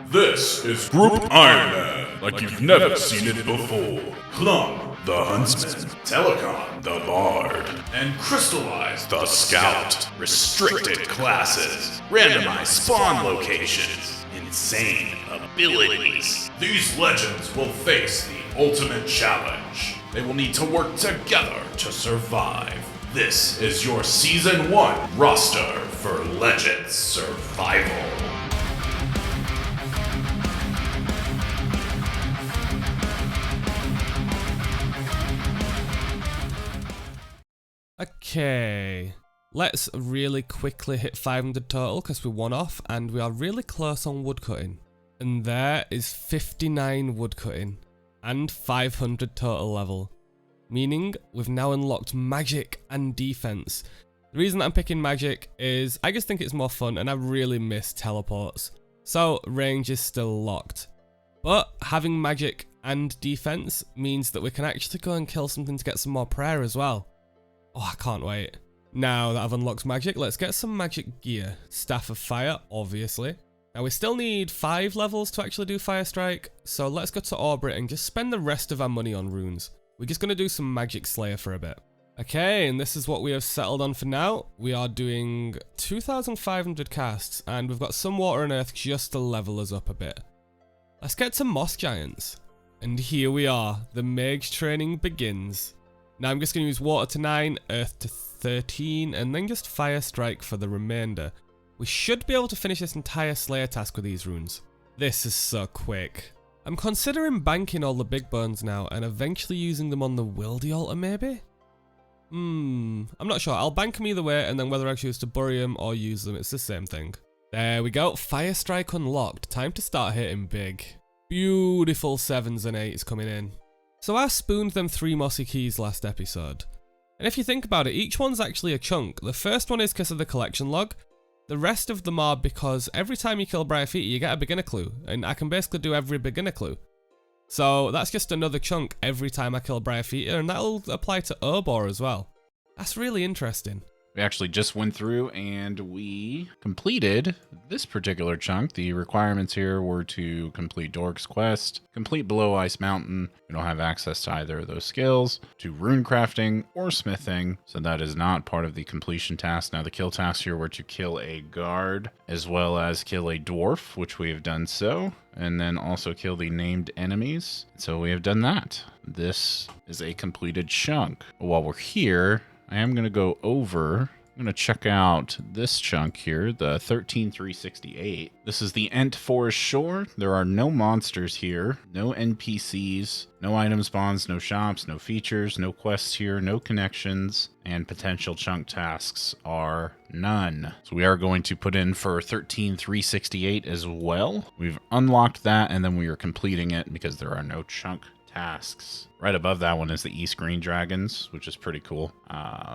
This is Group Ironman, like you've never seen it before. Plum, the Huntsman, Tellacon, the Bard, and Christylize, the Scout. Restricted classes, randomized spawn locations, insane abilities. These legends will face the ultimate challenge. They will need to work together to survive. This is your Season 1 roster for Legends Survival. Okay, let's really quickly hit 500 total because we're one off and we are really close on woodcutting. And there is 59 woodcutting and 500 total level, meaning we've now unlocked magic and defense. The reason that I'm picking magic is I just think it's more fun and I really miss teleports. So range is still locked. But having magic and defense means that we can actually go and kill something to get some more prayer as well. Oh, I can't wait. Now that I've unlocked magic, let's get some magic gear. Staff of Fire, obviously. Now we still need 5 levels to actually do Fire Strike, so let's go to Orbit and just spend the rest of our money on runes. We're just going to do some Magic Slayer for a bit. Okay, and this is what we have settled on for now. We are doing 2,500 casts, and we've got some Water and Earth just to level us up a bit. Let's get to Moss Giants. And here we are, the mage training begins. Now I'm just going to use Water to 9, Earth to 13, and then just Fire Strike for the remainder. We should be able to finish this entire Slayer task with these runes. This is so quick. I'm considering banking all the big bones now and eventually using them on the Wildy altar maybe? I'm not sure. I'll bank them either way, and then whether I choose to bury them or use them, it's the same thing. There we go. Fire Strike unlocked. Time to start hitting big. Beautiful 7s and 8s coming in. So I spooned them 3 mossy keys last episode. And if you think about it, each one's actually a chunk. The first one is because of the collection log. The rest of them are because every time you kill Briarfeet, you get a beginner clue. And I can basically do every beginner clue. So that's just another chunk every time I kill Briarfeet, and that'll apply to Obor as well. That's really interesting. We actually just went through and we completed this particular chunk. The requirements here were to complete Dork's Quest, complete Below Ice Mountain. We don't have access to either of those skills, to rune crafting or smithing, so that is not part of the completion task. Now the kill tasks here were to kill a guard as well as kill a dwarf, which we have done so, and then also kill the named enemies. So we have done that. This is a completed chunk. While we're here, I am going to go over, I'm going to check out this chunk here, the 13,368. This is the Ent Forest Shore. There are no monsters here, no NPCs, no item spawns, no shops, no features, no quests here, no connections, and potential chunk tasks are none. So we are going to put in for 13,368 as well. We've unlocked that, and then we are completing it because there are no chunk tasks. Right above that one is the East Green Dragons, which is pretty cool.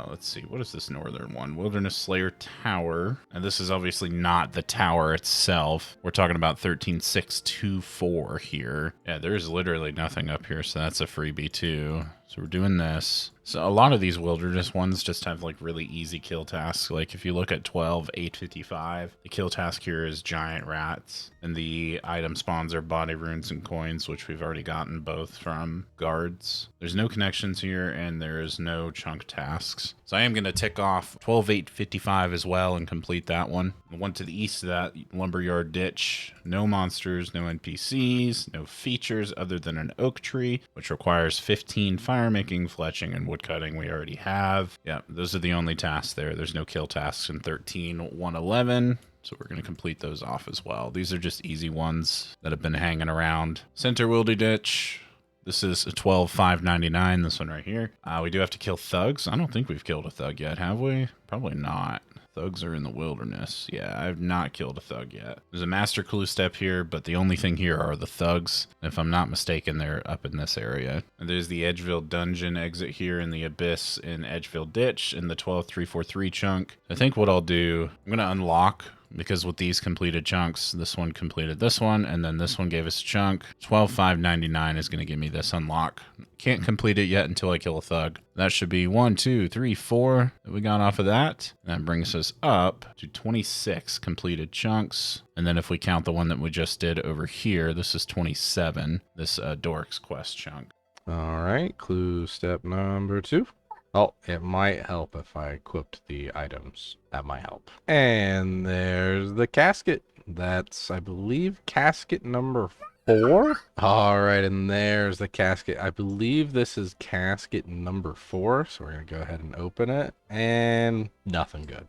Let's see, what is this northern one? Wilderness Slayer Tower. And this is obviously not the tower itself. We're talking about 13,624 here. Yeah, there's literally nothing up here, so that's a freebie too. So we're doing this. So a lot of these wilderness ones just have like really easy kill tasks. Like if you look at 12,855, the kill task here is giant rats, and the item spawns are body runes and coins, which we've already gotten both from guards. There's no connections here, and there is no chunk tasks. So I am going to tick off 12,855 as well and complete that one. The one to the east of that, Lumberyard Ditch, no monsters, no NPCs, no features other than an oak tree, which requires 15 fire making, fletching, and woodcutting we already have. Yeah, those are the only tasks there. There's no kill tasks in 13,111. So we're going to complete those off as well. These are just easy ones that have been hanging around. Center Wildy Ditch. This is a 12,599, this one right here. We do have to kill thugs. I don't think we've killed a thug yet, have we? Probably not. Thugs are in the wilderness. Yeah, I've not killed a thug yet. There's a master clue step here, but the only thing here are the thugs. If I'm not mistaken, they're up in this area. And there's the Edgeville Dungeon exit here in the Abyss in Edgeville Ditch in the 12,343 chunk. I think what I'll do, I'm going to unlock because with these completed chunks, this one completed this one, and then this one gave us a chunk. 12,599 is going to give me this unlock. Can't complete it yet until I kill a thug. That should be 1, 2, 3, 4 that we got off of that. And that brings us up to 26 completed chunks. And then if we count the one that we just did over here, this is 27, this Dork's Quest chunk. All right, clue step number 2. Oh, it might help if I equipped the items. That might help. And there's the casket. That's, I believe, casket number 4. All right, and there's the casket. I believe this is casket number 4. So we're going to go ahead and open it. And nothing good.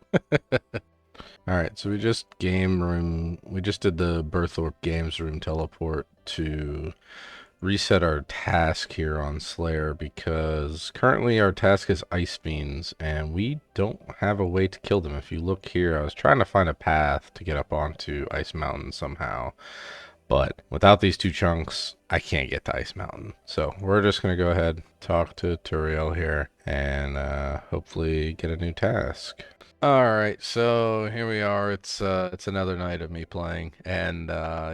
All right, so we just did the Berthorpe Games Room teleport to reset our task here on Slayer, because currently our task is ice fiends and we don't have a way to kill them. If you look here, I was trying to find a path to get up onto Ice Mountain somehow, but without these 2 chunks, I can't get to Ice Mountain. So we're just going to go ahead, talk to Turiel here, and hopefully get a new task. All right, so here we are. It's another night of me playing, and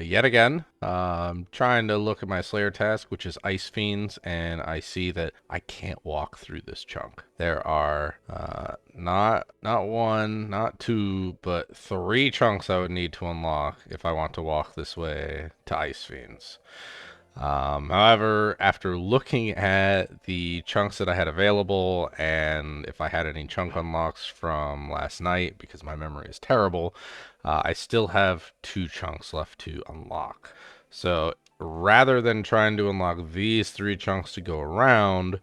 yet again, I'm trying to look at my Slayer task, which is Ice Fiends, and I see that I can't walk through this chunk. There are not 1, not 2, but 3 chunks I would need to unlock if I want to walk this way to Ice Fiends. However, after looking at the chunks that I had available, and if I had any chunk unlocks from last night, because my memory is terrible, I still have 2 chunks left to unlock. So rather than trying to unlock these 3 chunks to go around,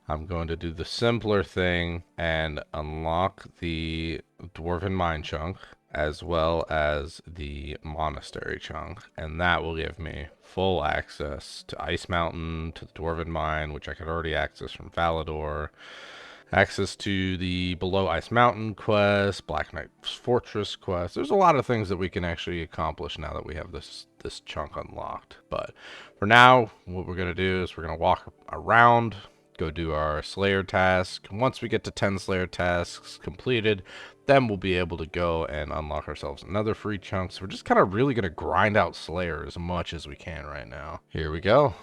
I'm going to do the simpler thing and unlock the Dwarven Mine chunk, as well as the Monastery chunk, and that will give me full access to Ice Mountain, to the Dwarven Mine, which I could already access from Valador, access to the Below Ice Mountain quest, Black Knight's Fortress quest. There's a lot of things that we can actually accomplish now that we have this chunk unlocked. But for now, what we're going to do is we're going to walk around, go do our Slayer task. Once we get to 10 Slayer tasks completed, then we'll be able to go and unlock ourselves another free chunk. So we're just kind of really going to grind out Slayer as much as we can right now. Here we go.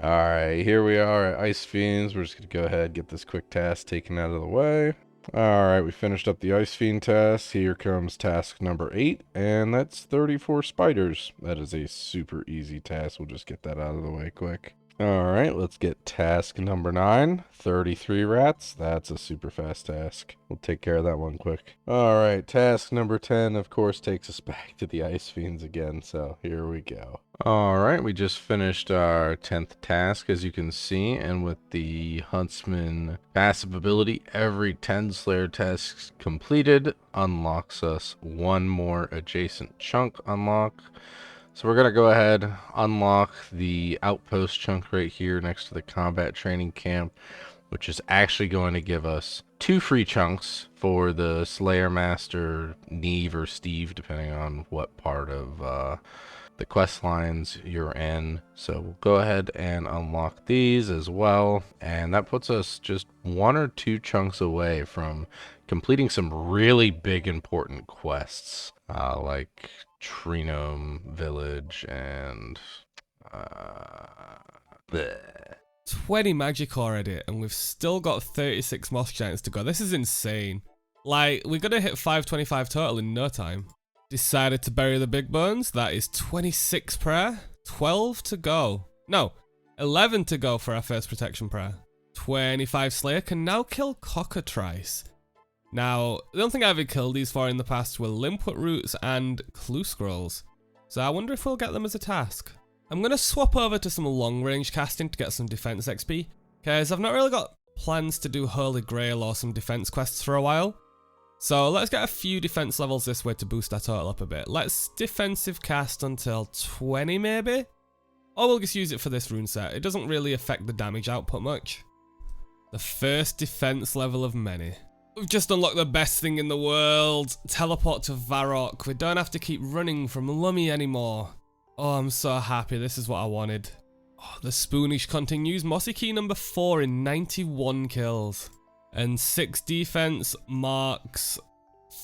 All right, here we are at Ice Fiends. We're just going to go ahead and get this quick task taken out of the way. All right, we finished up the Ice Fiend task. Here comes task number 8, and that's 34 spiders. That is a super easy task. We'll just get that out of the way quick. All right, let's get task number 9, 33 rats. That's a super fast task. We'll take care of that one quick. All right, task number 10, of course, takes us back to the Ice Fiends again, so here we go. All right, we just finished our 10th task, as you can see, and with the Huntsman passive ability, every 10 Slayer tasks completed unlocks us 1 more adjacent chunk unlock. So we're going to go ahead, unlock the outpost chunk right here next to the combat training camp, which is actually going to give us 2 free chunks for the Slayer Master, Neve or Steve, depending on what part of the quest lines you're in. So we'll go ahead and unlock these as well. And that puts us just 1 or 2 chunks away from completing some really big important quests, like Trinome Village and 20 magic already, and we've still got 36 moss giants to go. This is insane. Like, we're gonna hit 525 total in no time. Decided to bury the big bones. That is 26 prayer, 12 to go. No, 11 to go for our first protection prayer. 25 Slayer can now kill Cockatrice. Now, the only thing I've ever killed these for in the past were Limpwood Roots and Clue Scrolls, so I wonder if we'll get them as a task. I'm going to swap over to some long range casting to get some defense XP, because I've not really got plans to do Holy Grail or some defense quests for a while. So let's get a few defense levels this way to boost our total up a bit. Let's defensive cast until 20 maybe? Or we'll just use it for this rune set. It doesn't really affect the damage output much. The first defense level of many. We've just unlocked the best thing in the world. Teleport to Varrock. We don't have to keep running from Lummy anymore. Oh, I'm so happy. This is what I wanted. Oh, the Spoonish continues. Mossy Key number 4 in 91 kills. And 6 defense marks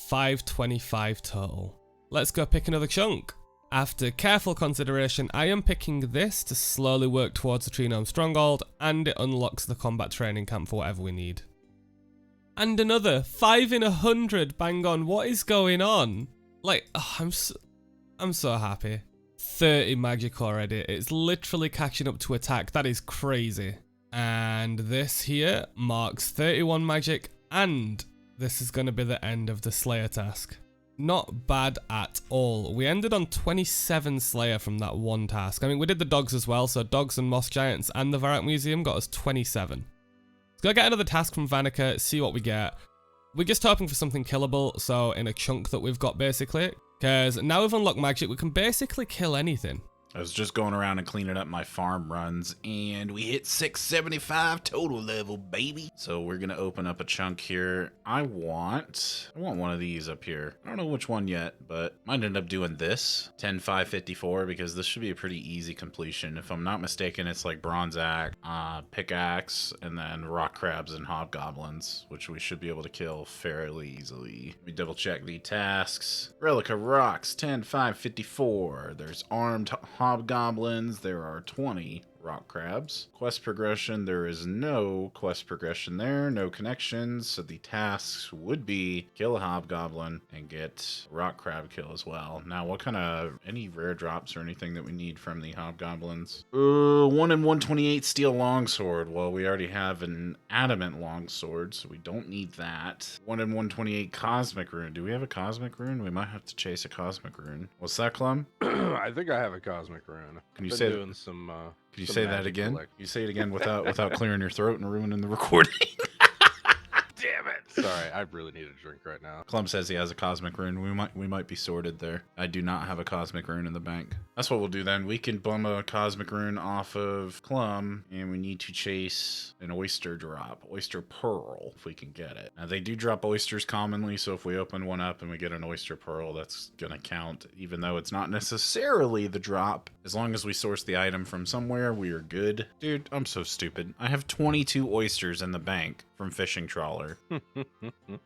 525 total. let's go pick another chunk. After careful consideration, I am picking this to slowly work towards the Tree Gnome Stronghold, and it unlocks the combat training camp for whatever we need. And another 5 in 100, bang on, what is going on? Like, oh, I'm so happy. 30 magic already, it's literally catching up to attack, that is crazy. And this here marks 31 magic, and this is going to be the end of the Slayer task. Not bad at all. We ended on 27 Slayer from that one task. I mean, we did the dogs as well, so dogs and moss giants and the Varrock Museum got us 27. Let's go get another task from Vanica, see what we get. We're just hoping for something killable, so in a chunk that we've got basically. Because now we've unlocked magic, we can basically kill anything. I was just going around and cleaning up my farm runs, and we hit 675 total level, baby. So we're gonna open up a chunk here. I want one of these up here. I don't know which one yet, but might end up doing this 10,554 because this should be a pretty easy completion. If I'm not mistaken, it's like bronze axe, pickaxe, and then rock crabs and hobgoblins, which we should be able to kill fairly easily. Let me double check the tasks. Relica rocks 10,554. There's armed hobgoblins, there are 20 rock crabs. Quest progression, there is no quest progression there, no connections, so the tasks would be kill a hobgoblin and get rock crab kill as well. Now, what kind of, any rare drops or anything that we need from the hobgoblins? 1 in 128 steel longsword. Well, we already have an adamant longsword, so we don't need that. 1 in 128 cosmic rune. Do we have a cosmic rune? We might have to chase a cosmic rune. What's that, Clum? I think I have a cosmic rune. Can you Been say doing some Can you some say that magic again? collect- You say it again without clearing your throat and ruining the recording. Damn it! Sorry, I really need a drink right now. Clum says he has a cosmic rune. We might be sorted there. I do not have a cosmic rune in the bank. That's what we'll do then. We can bum a cosmic rune off of Clum, and we need to chase an oyster drop, oyster pearl, if we can get it. Now they do drop oysters commonly, so if we open one up and we get an oyster pearl, that's gonna count, even though it's not necessarily the drop. As long as we source the item from somewhere, we are good. Dude, I'm so stupid. I have 22 oysters in the bank from fishing trawler.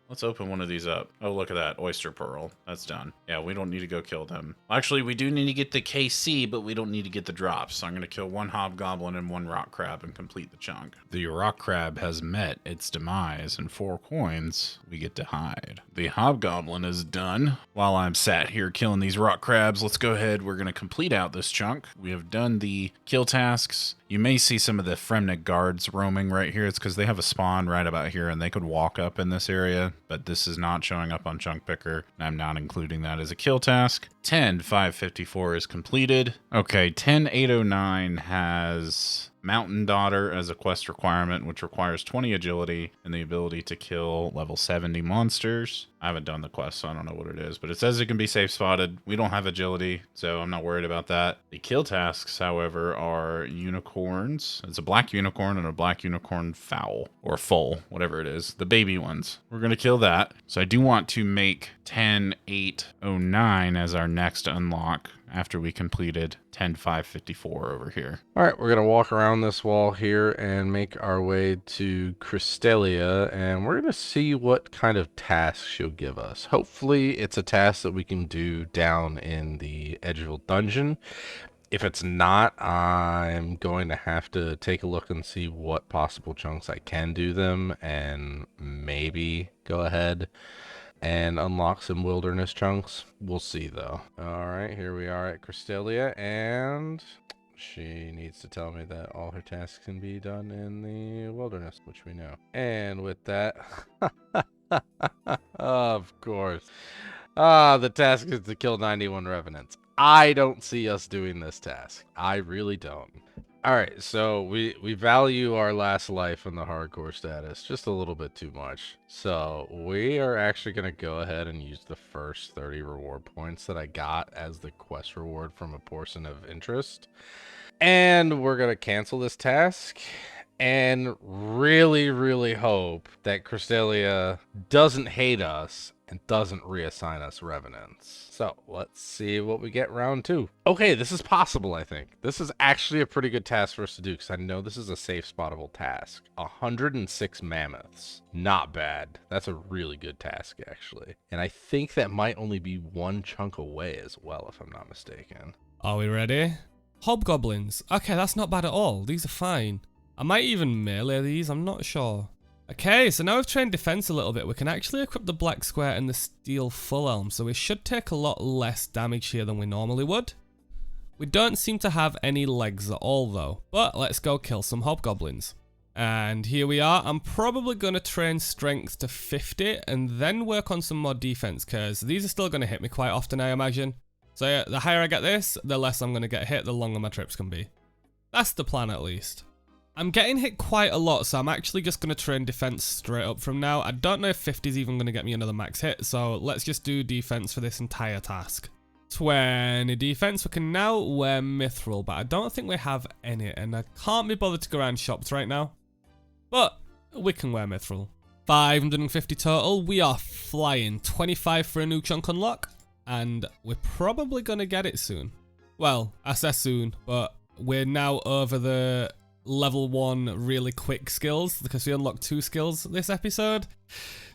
Let's open one of these up. Oh, look at that. Oyster pearl. That's done. Yeah, we don't need to go kill them. Actually, we do need to get the KC, but we don't need to get the drops. So I'm going to kill 1 hobgoblin and 1 rock crab and complete the chunk. The rock crab has met its demise, and 4 coins we get to hide. The hobgoblin is done. While I'm sat here killing these rock crabs, let's go ahead. We're going to complete out this chunk. We have done the kill tasks. You may see some of the Fremnik guards roaming right here. It's because they have a spawn right about here, and they could walk up in this area, but this is not showing up on Chunk Picker, and I'm not including that as a kill task. 10,554 is completed. Okay, 10,809 has Mountain Daughter as a quest requirement, which requires 20 agility and the ability to kill level 70 monsters. I haven't done the quest, so I don't know what it is, but it says it can be safe spotted. We don't have agility, so I'm not worried about that. The kill tasks, however, are unicorns. It's a black unicorn and a black unicorn fowl, or foal, whatever it is. The baby ones. We're going to kill that. So I do want to make 10,809 as our next unlock after we completed 10,554 over here. All right, we're going to walk around this wall here and make our way to Christylize, and we're going to see what kind of tasks she'll give us. Hopefully, it's a task that we can do down in the Edgeville dungeon. If it's not, I'm going to have to take a look and see what possible chunks I can do them, and maybe go ahead and unlock some wilderness chunks. We'll see though. All right, here we are at Christylize, and she needs to tell me that all her tasks can be done in the wilderness, which we know. And with that, of course, the task is to kill 91 revenants. I don't see us doing this task. I really don't. All right, so we value our last life in the hardcore status just a little bit too much. So we are actually going to go ahead and use the first 30 reward points that I got as the quest reward from a person of interest. And we're going to cancel this task. and really, really hope that Christylia doesn't hate us and doesn't reassign us revenants. So let's see what we get round 2. Okay, this is possible, I think. This is actually a pretty good task for us to do because I know this is a safe spottable task. 106 mammoths. Not bad. That's a really good task, actually. And I think that might only be one chunk away as well, if I'm not mistaken. Are we ready? Hobgoblins. Okay, that's not bad at all. These are fine. I might even melee these, I'm not sure. Okay, so now we've trained defense a little bit. We can actually equip the black square and the steel full elm, so we should take a lot less damage here than we normally would. We don't seem to have any legs at all though, but let's go kill some hobgoblins. And here we are. I'm probably going to train strength to 50 and then work on some more defense, because these are still going to hit me quite often, I imagine. So yeah, the higher I get this, the less I'm going to get hit, the longer my trips can be. That's the plan at least. I'm getting hit quite a lot, so I'm actually just going to train defense straight up from now. I don't know if 50 is even going to get me another max hit, so let's just do defense for this entire task. 20 defense. We can now wear mithril, but I don't think we have any, and I can't be bothered to go around shops right now. But we can wear mithril. 550 total. We are flying. 25 for a new chunk unlock, and we're probably going to get it soon. Well, I say soon, but we're now over the level 1 really quick skills because we unlocked 2 skills this episode.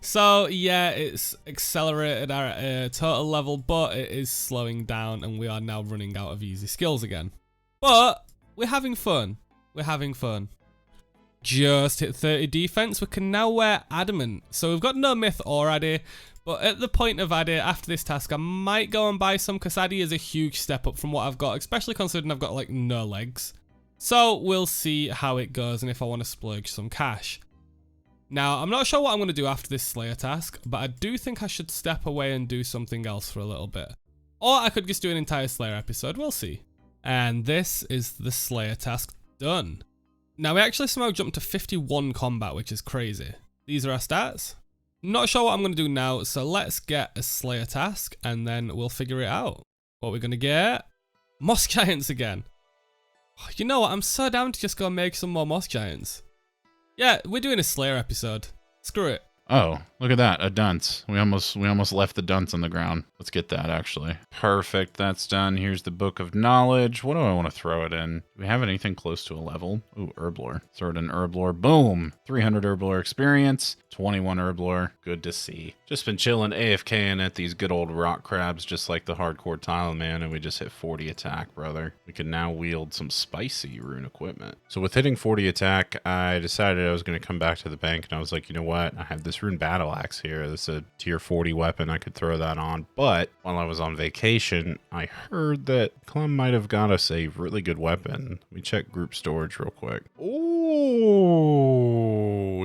So yeah, it's accelerated our total level, but it is slowing down and we are now running out of easy skills again. But we're having fun. We're having fun. Just hit 30 defense. We can now wear adamant. So we've got no myth or addy, but at the point of addy, after this task, I might go and buy some because addy is a huge step up from what I've got, especially considering I've got like no legs. So we'll see how it goes and if I want to splurge some cash. Now, I'm not sure what I'm going to do after this Slayer task, but I do think I should step away and do something else for a little bit. Or I could just do an entire Slayer episode, we'll see. And this is the Slayer task done. Now, we actually somehow jumped to 51 combat, which is crazy. These are our stats. Not sure what I'm going to do now, so let's get a Slayer task and then we'll figure it out. What we're going to get? Moss Giants again. You know what, I'm so down to just go make some more Moss Giants. Yeah, we're doing a Slayer episode. Screw it. Oh, look at that, a dunce. We almost left the dunce on the ground. Let's get that, actually. Perfect, that's done. Here's the Book of Knowledge. What do I want to throw it in? Do we have anything close to a level? Ooh, Herblore. Throw it in Herblore. Boom! 300 Herblore experience, 21 Herblore. Good to see. Just been chilling AFKing at these good old rock crabs, just like the hardcore tile man, and we just hit 40 attack, brother. We can now wield some spicy rune equipment. So with hitting 40 attack, I decided I was going to come back to the bank, and I was like, you know what? I have this rune battle axe here. This is a tier 40 weapon. I could throw that on. But while I was on vacation, I heard that Clem might have got us a really good weapon. Let me check group storage real quick. Oh,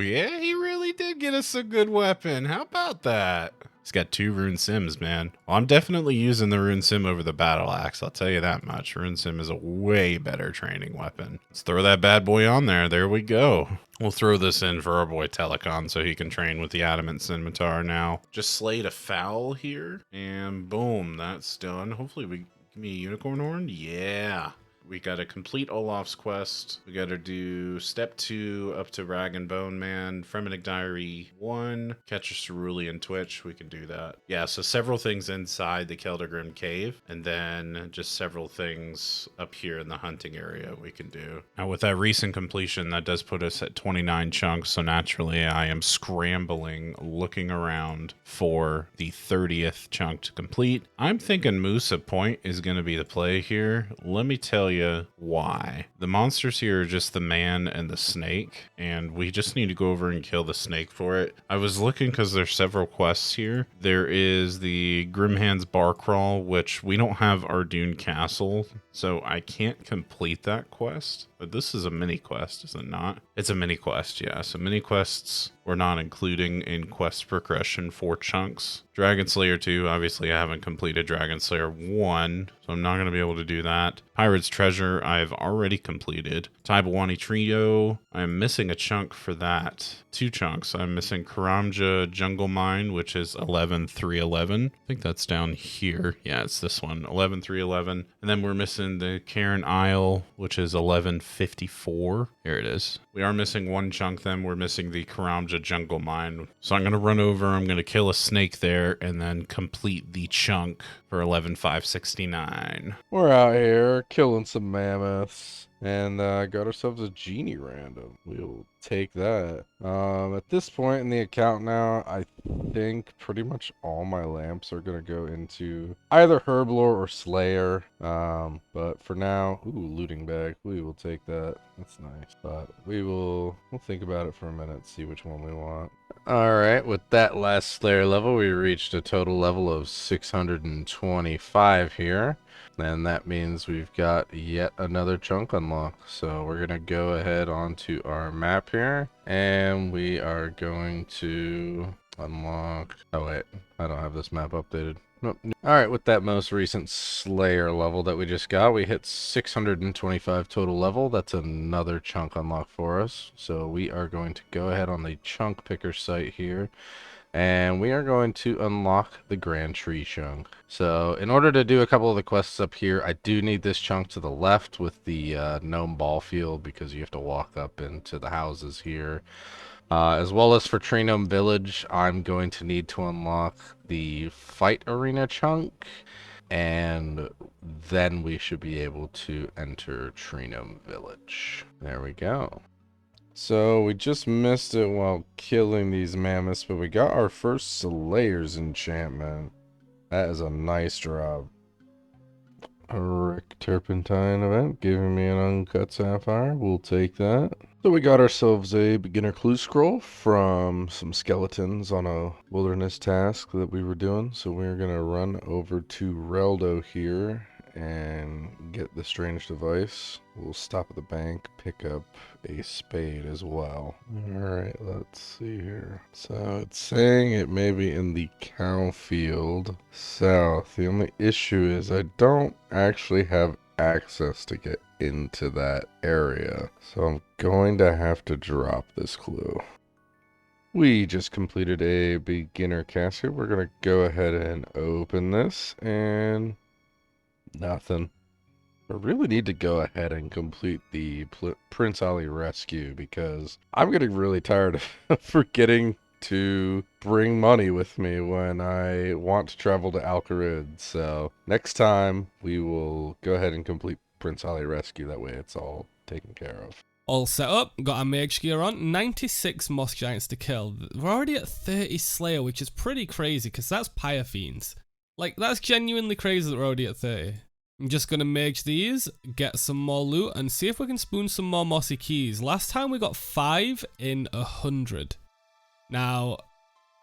yeah, he really did get us a good weapon. How about that? He's got 2 rune sims, man. Well, I'm definitely using the rune sim over the battle axe. I'll tell you that much. Rune sim is a way better training weapon. Let's throw that bad boy on there. There we go. We'll throw this in for our boy Tellacon so he can train with the adamant scimitar now. Just slayed a foul here, and boom, that's done. Hopefully we give me a unicorn horn. Yeah. We got to complete Olaf's quest. We got to do step 2 up to Rag and Bone Man, Fremennik Diary 1, catch a Cerulean Twitch. We can do that. Yeah, so several things inside the Keldagrim Cave, and then just several things up here in the hunting area we can do. Now, with that recent completion, that does put us at 29 chunks, so naturally I am scrambling, looking around for the 30th chunk to complete. I'm thinking Musa Point is going to be the play here. Let me tell you why. The monsters here are just the man and the snake, and we just need to go over and kill the snake for it. I was looking because there's several quests here. There is the Grimhand's Bar Crawl, which we don't have Ardoon Castle, so I can't complete that quest. But this is a mini quest, is it not? It's a mini quest, yeah. So mini quests we're not including in quest progression for chunks. Dragon Slayer 2, obviously I haven't completed Dragon Slayer 1, so I'm not going to be able to do that. Pirate's Treasure, I've already completed. Taibawani Trio, I'm missing a chunk for that. 2 chunks. I'm missing Karamja Jungle Mine, which is 11-311. I think that's down here. Yeah, it's this one, 11-311. And then we're missing the Cairn Isle, which is 11-15. 54. Here it is. We are missing one chunk then. We're missing the Karamja Jungle Mine. So I'm going to run over. I'm going to kill a snake there and then complete the chunk for 11,569. We're out here killing some mammoths and got ourselves a genie random. We'll take that. At this point in the account now, I think pretty much all my lamps are going to go into either Herblore or Slayer. But for now, ooh, looting bag. We will take that. That's nice. But we'll think about it for a minute, see which one we want. Alright, with that last Slayer level, we reached a total level of 625 here. And that means we've got yet another chunk unlocked. So we're going to go ahead onto our map here. And we are going to unlock... Oh wait, I don't have this map updated. Nope. Alright, with that most recent Slayer level that we just got, we hit 625 total level. That's another chunk unlocked for us. So we are going to go ahead on the chunk picker site here. And we are going to unlock the Grand Tree chunk. So in order to do a couple of the quests up here, I do need this chunk to the left with the gnome ball field, because you have to walk up into the houses here. As well as for Tree Gnome Village, I'm going to need to unlock the fight arena chunk. And then we should be able to enter Tree Gnome Village. There we go. So we just missed it while killing these mammoths, but we got our first Slayer's enchantment. That is a nice drop. A Rick Turpentine event, giving me an uncut sapphire. We'll take that. So we got ourselves a beginner clue scroll from some skeletons on a wilderness task that we were doing. So we're going to run over to Reldo here and get the strange device. We'll stop at the bank, pick up a spade as well. Alright, let's see here. So it's saying it may be in the cow field south. The only issue is I don't actually have access to get into that area. So I'm going to have to drop this clue. We just completed a beginner casket. We're going to go ahead and open this and nothing. I really need to go ahead and complete the Prince Ali rescue, because I'm getting really tired of forgetting to bring money with me when I want to travel to Al-Kharid. So next time we will go ahead and complete Prince Ali rescue. That way it's all taken care of. All set up, got our mage gear on, 96 moss giants to kill. We're already at 30 Slayer, which is pretty crazy, because that's Pyre Fiends. Like, that's genuinely crazy that we're already at 30. I'm just going to mage these, get some more loot, and see if we can spoon some more mossy keys. Last time we got 5 in 100. Now,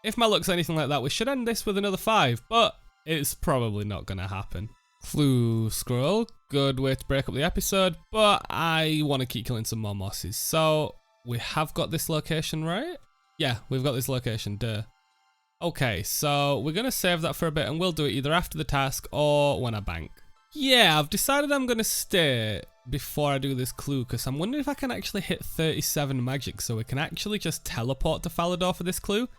if my luck's anything like that, we should end this with another 5, but it's probably not going to happen. Clue scroll, good way to break up the episode, but I want to keep killing some more mosses. So, we have got this location, right? Yeah, we've got this location, duh. Okay, so we're going to save that for a bit, and we'll do it either after the task or when I bank. Yeah, I've decided I'm going to stay before I do this clue, because I'm wondering if I can actually hit 37 magic so we can actually just teleport to Falador for this clue.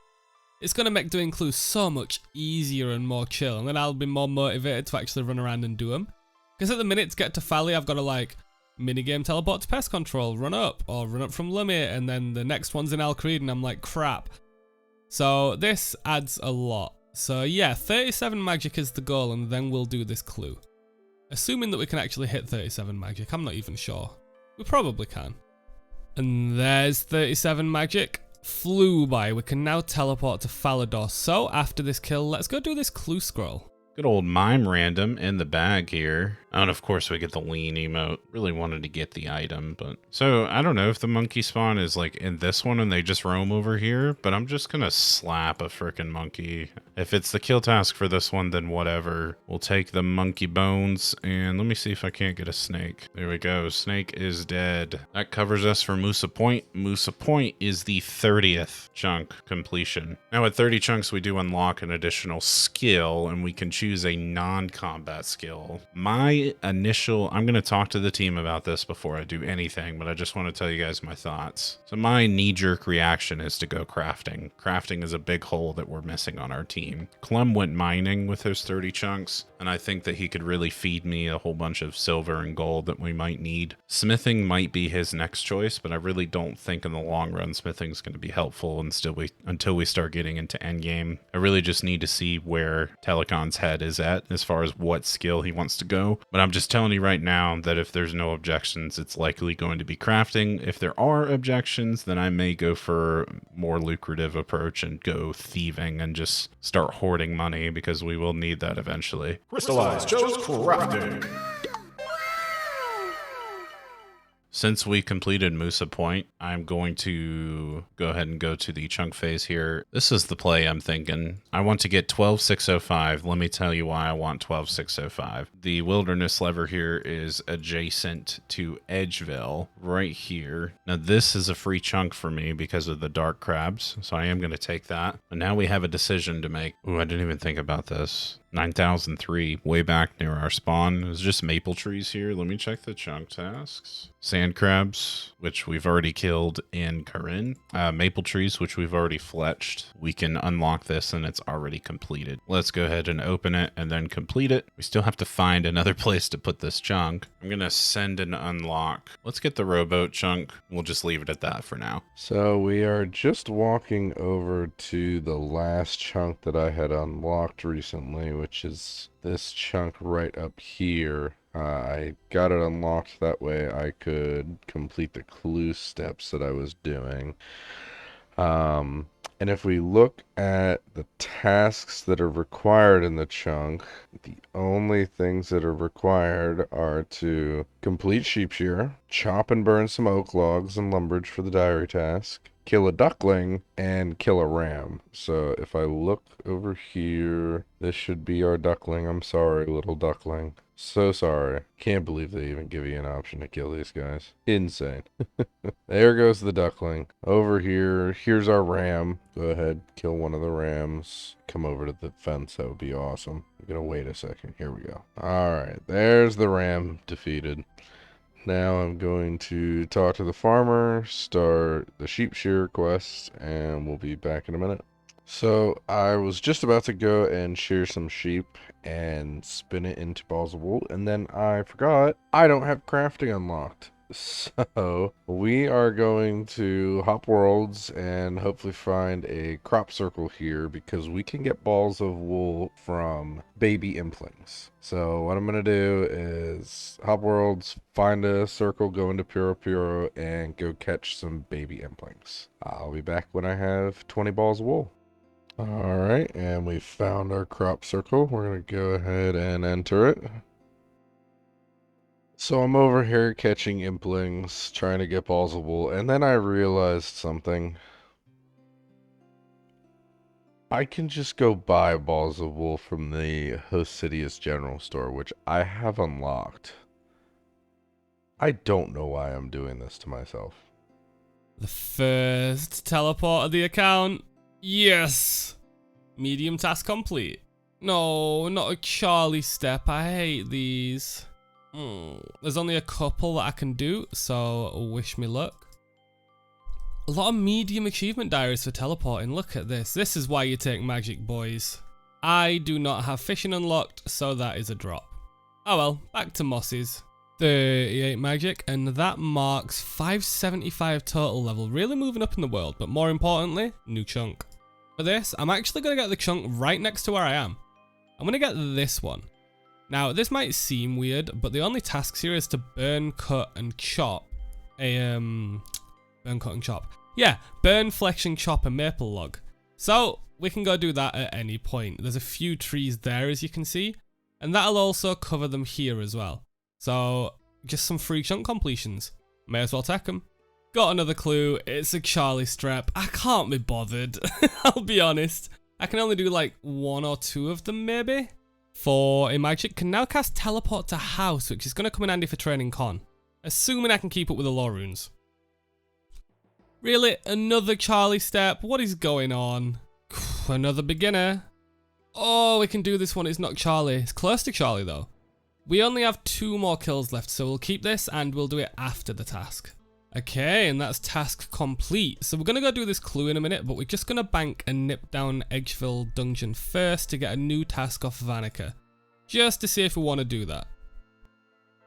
It's going to make doing clues so much easier and more chill, and then I'll be more motivated to actually run around and do them. Because at the minute to get to Fally, I've got to like minigame teleport to pest control, run up, or run up from Lumia, and then the next one's in Al-Kharid, and I'm like, crap. So this adds a lot. So yeah, 37 magic is the goal, and then we'll do this clue. Assuming that we can actually hit 37 magic, I'm not even sure. We probably can. And there's 37 magic. Flew by. We can now teleport to Falador. So after this kill, let's go do this clue scroll. Good old mime random in the bag here. Oh, and of course we get the lean emote. Really wanted to get the item, but... So, I don't know if the monkey spawn is like in this one and they just roam over here, but I'm just gonna slap a frickin' monkey. If it's the kill task for this one, then whatever. We'll take the monkey bones, and let me see if I can't get a snake. There we go. Snake is dead. That covers us for Musa Point. Musa Point is the 30th chunk completion. Now at 30 chunks, we do unlock an additional skill, and we can choose a non-combat skill. My initial, I'm going to talk to the team about this before I do anything, but I just want to tell you guys my thoughts. So my knee-jerk reaction is to go crafting. Crafting is a big hole that we're missing on our team. Clem went mining with those 30 chunks, and I think that he could really feed me a whole bunch of silver and gold that we might need. Smithing might be his next choice, but I really don't think in the long run smithing is going to be helpful until we start getting into endgame. I really just need to see where Tellacon's head is at as far as what skill he wants to go. But I'm just telling you right now that if there's no objections, it's likely going to be crafting. If there are objections, then I may go for a more lucrative approach and go thieving and just start hoarding money, because we will need that eventually. Christylize chose crafting. Since we completed Musa Point, I'm going to go ahead and go to the chunk phase here. This is the play I'm thinking. I want to get 12605. Let me tell you why I want 12605. The wilderness lever here is adjacent to Edgeville, right here. Now this is a free chunk for me because of the dark crabs, so I am going to take that. And now we have a decision to make. Ooh, I didn't even think about this. 9003, way back near our spawn. It's just maple trees here. Let me check the chunk tasks. Sand crabs, which we've already killed in Corinne. Maple trees, which we've already fletched. We can unlock this and it's already completed. Let's go ahead and open it and then complete it. We still have to find another place to put this chunk. I'm gonna send and unlock. Let's get the rowboat chunk. We'll just leave it at that for now. So we are just walking over to the last chunk that I had unlocked recently, which is this chunk right up here. I got it unlocked that way I could complete the clue steps that I was doing. And if we look at the tasks that are required in the chunk, the only things that are required are to complete sheep shear, chop and burn some oak logs and lumberage for the diary task, kill a duckling, and kill a ram. So if I look over here, this should be our duckling. I'm sorry, little duckling. So sorry. Can't believe they even give you an option to kill these guys. Insane. There goes the duckling. Over here, here's our ram. Go ahead, kill one of the rams. Come over to the fence, that would be awesome. I'm gonna wait a second. Here we go. Alright, there's the ram defeated. Now I'm going to talk to the farmer, start the sheep shear quest, and we'll be back in a minute. So I was just about to go and shear some sheep and spin it into balls of wool, and then I forgot I don't have crafting unlocked. So we are going to hop worlds and hopefully find a crop circle here, because we can get balls of wool from baby implings. So what I'm going to do is hop worlds, find a circle, go into Puro Puro, and go catch some baby implings. I'll be back when I have 20 balls of wool. Alright, and we found our crop circle. We're going to go ahead and enter it. So I'm over here catching implings, trying to get balls of wool, and then I realized something. I can just go buy balls of wool from the Hosidius General Store, which I have unlocked. I don't know why I'm doing this to myself. The first teleport of the account. Yes! Medium task complete. No, not a Charlie step. I hate these. There's only a couple that I can do, so wish me luck. A lot of medium achievement diaries for teleporting. Look at this. This is why you take magic, boys. I do not have fishing unlocked, so that is a drop. Oh well, back to Mossy's. 38 magic, and that marks 575 total level. Really moving up in the world, but more importantly, new chunk. For this, I'm actually going to get the chunk right next to where I am. I'm going to get this one. Now, this might seem weird, but the only tasks here is to burn, cut, and chop burn, cut, and chop. Yeah, burn, flex, and chop a maple log. So, we can go do that at any point. There's a few trees there, as you can see, and that'll also cover them here as well. So, just some free chunk completions. May as well take them. Got another clue. It's a Charlie strap. I can't be bothered. I'll be honest. I can only do like 1 or 2 of them, maybe. For a magic, can now cast teleport to house, which is going to come in handy for training con. Assuming I can keep up with the lore runes. Really? Another Charlie step? What is going on? Another beginner? Oh, we can do this one. It's not Charlie. It's close to Charlie, though. We only have 2 more kills left, so we'll keep this and we'll do it after the task. Okay, and that's task complete. So we're going to go do this clue in a minute, but we're just going to bank and nip down Edgeville Dungeon first to get a new task off Vanica. Just to see if we want to do that.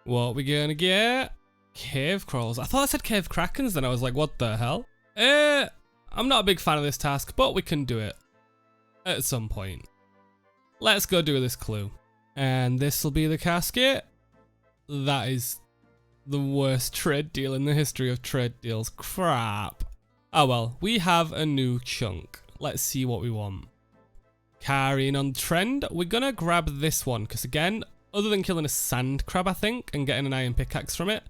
What we going to get? Cave crawls. I thought I said cave krakens, then I was like, what the hell? I'm not a big fan of this task, but we can do it at some point. Let's go do this clue. And this will be the casket. That is the worst trade deal in the history of trade deals. Crap. Oh well, we have a new chunk. Let's see what we want. Carrying on trend, we're gonna grab this one, because again, other than killing a sand crab, I think, and getting an iron pickaxe from it,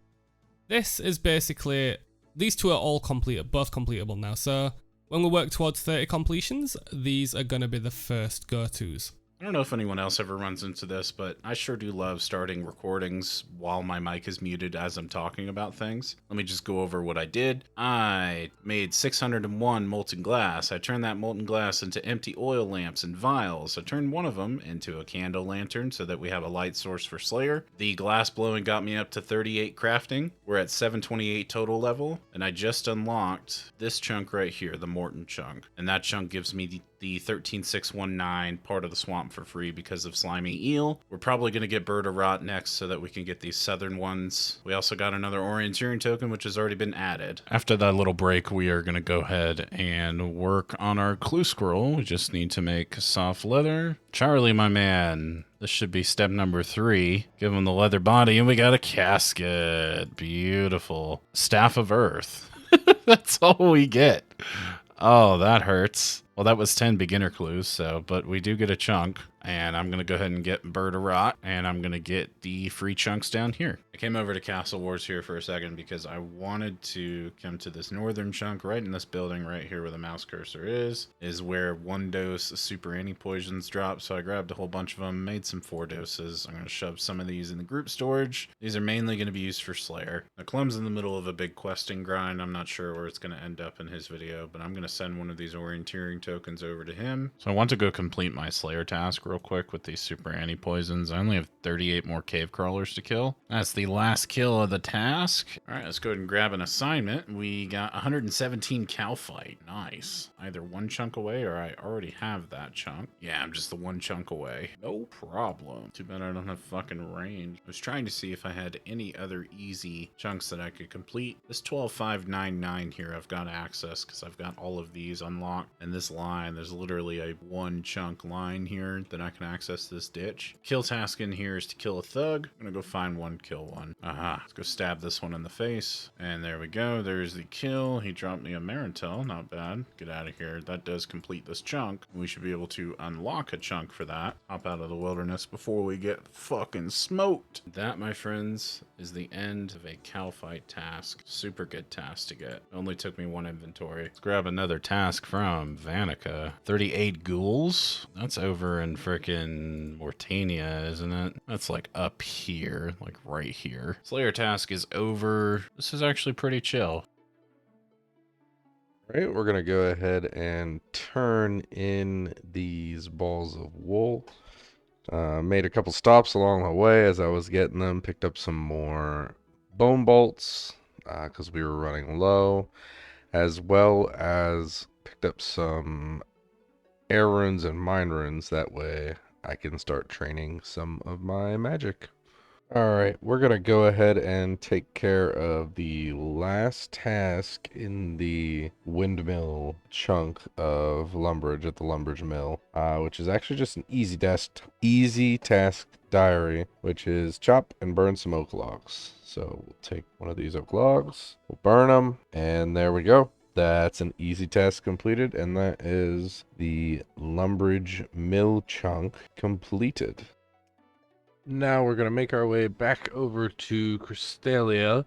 this is basically, these 2 are all completed, both completable now, so when we work towards 30 completions, these are gonna be the first go-tos. I don't know if anyone else ever runs into this, but I sure do love starting recordings while my mic is muted as I'm talking about things. Let me just go over what I did. I made 601 molten glass. I turned that molten glass into empty oil lamps and vials. I turned one of them into a candle lantern so that we have a light source for Slayer. The glass blowing got me up to 38 crafting. We're at 728 total level, and I just unlocked this chunk right here, the Morton chunk. And that chunk gives me the 13619 part of the swamp for free because of slimy eel. We're probably going to get bird of rot next so that we can get these southern ones. We also got another orienteering token which has already been added. After that little break, we are going to go ahead and work on our clue scroll. We just need to make soft leather. Charlie, my man, this should be step number 3. Give him the leather body and we got a casket. Beautiful. Staff of Earth. That's all we get. Oh, that hurts. Well, that was 10 beginner clues, but we do get a chunk, and I'm going to go ahead and get Bird of Rot, and I'm going to get the free chunks down here. I came over to Castle Wars here for a second because I wanted to come to this northern chunk right in this building right here where the mouse cursor is where 1 dose of super anti-poisons drop, so I grabbed a whole bunch of them, made some 4 doses. I'm going to shove some of these in the group storage. These are mainly going to be used for Slayer. Now, Clem's in the middle of a big questing grind. I'm not sure where it's going to end up in his video, but I'm going to send one of these orienteering tokens over to him. So I want to go complete my Slayer task real quick with these super anti-poisons. I only have 38 more cave crawlers to kill. That's the last kill of the task. All right, let's go ahead and grab an assignment. We got 117 cow fight. Nice. Either 1 chunk away or I already have that chunk. Yeah, I'm just the 1 chunk away. No problem. Too bad I don't have fucking range. I was trying to see if I had any other easy chunks that I could complete. This 12599 here I've got access because I've got all of these unlocked. And this line, there's literally a 1 chunk line here that I can access this ditch. Kill task in here is to kill a thug. I'm gonna go find 1, kill 1. Aha. Let's go stab this one in the face. And there we go. There's the kill. He dropped me a Marintel. Not bad. Get out of here. That does complete this chunk. We should be able to unlock a chunk for that. Hop out of the wilderness before we get fucking smoked. That, my friends, is the end of a cow fight task. Super good task to get. Only took me 1 inventory. Let's grab another task from Vanica. 38 ghouls? That's over in frickin' Mortania, isn't it? That's like up here, like right here. Slayer task is over. This is actually pretty chill. All right, we're gonna go ahead and turn in these balls of wool. Made a couple stops along the way as I was getting them. Picked up some more bone bolts because we were running low, as well as picked up some air runes and mine runes. That way I can start training some of my magic. Alright, we're gonna go ahead and take care of the last task in the windmill chunk of Lumbridge at the Lumbridge Mill, which is actually just an easy task diary, which is chop and burn some oak logs. So we'll take one of these oak logs, we'll burn them, and there we go. That's an easy task completed, and that is the Lumbridge Mill chunk completed. Now we're going to make our way back over to Christylize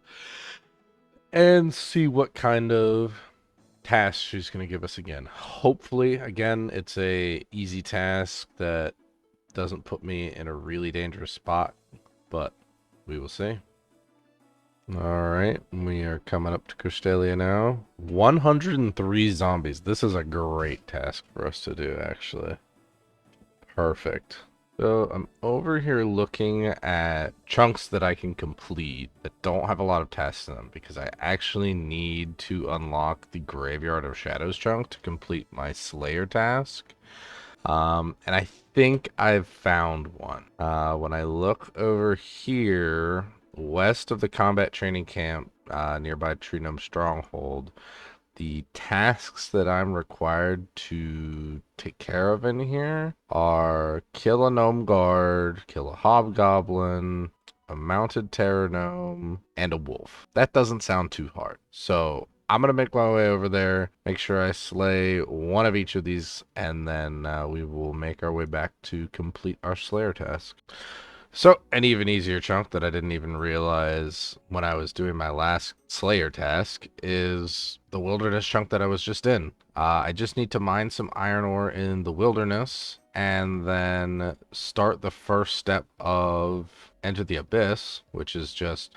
and see what kind of task she's going to give us again. Hopefully, again, it's a easy task that doesn't put me in a really dangerous spot, but we will see. Alright, we are coming up to Christylize now. 103 zombies. This is a great task for us to do, actually. Perfect. So I'm over here looking at chunks that I can complete that don't have a lot of tasks in them because I actually need to unlock the Graveyard of Shadows chunk to complete my Slayer task. And I think I've found one. When I look over here, west of the combat training camp, nearby Tree Gnome Stronghold, the tasks that I'm required to take care of in here are kill a gnome guard, kill a hobgoblin, a mounted terror gnome, and a wolf. That doesn't sound too hard. So I'm going to make my way over there, make sure I slay one of each of these, and then we will make our way back to complete our Slayer task. So, an even easier chunk that I didn't even realize when I was doing my last Slayer task is the wilderness chunk that I was just in. I just need to mine some iron ore in the wilderness and then start the first step of Enter the Abyss, which is just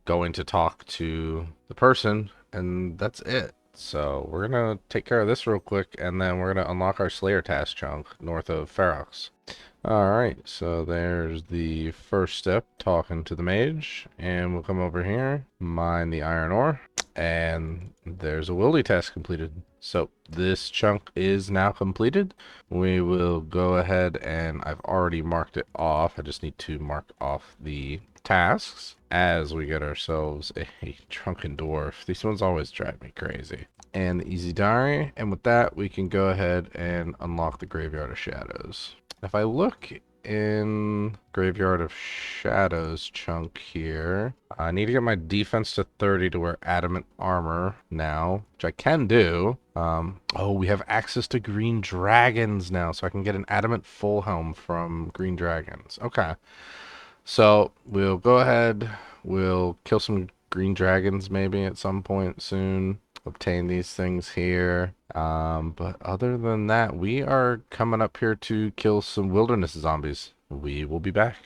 going to talk to the person, and that's it. So we're going to take care of this real quick, and then we're going to unlock our Slayer task chunk north of Ferox. Alright, so there's the first step, talking to the mage, and we'll come over here, mine the iron ore, and there's a wildy task completed. So this chunk is now completed. We will go ahead, and I've already marked it off. I just need to mark off the tasks as we get ourselves a drunken dwarf. These ones always drive me crazy. And the easy diary, and with that we can go ahead and unlock the Graveyard of Shadows. If I look in Graveyard of Shadows chunk here, I need to get my defense to 30 to wear adamant armor now, which I can do. Oh, we have access to green dragons now, so I can get an adamant full helm from green dragons. Okay, so we'll go ahead, we'll kill some green dragons maybe at some point soon, obtain these things here. But other than that, we are coming up here to kill some wilderness zombies. We will be back.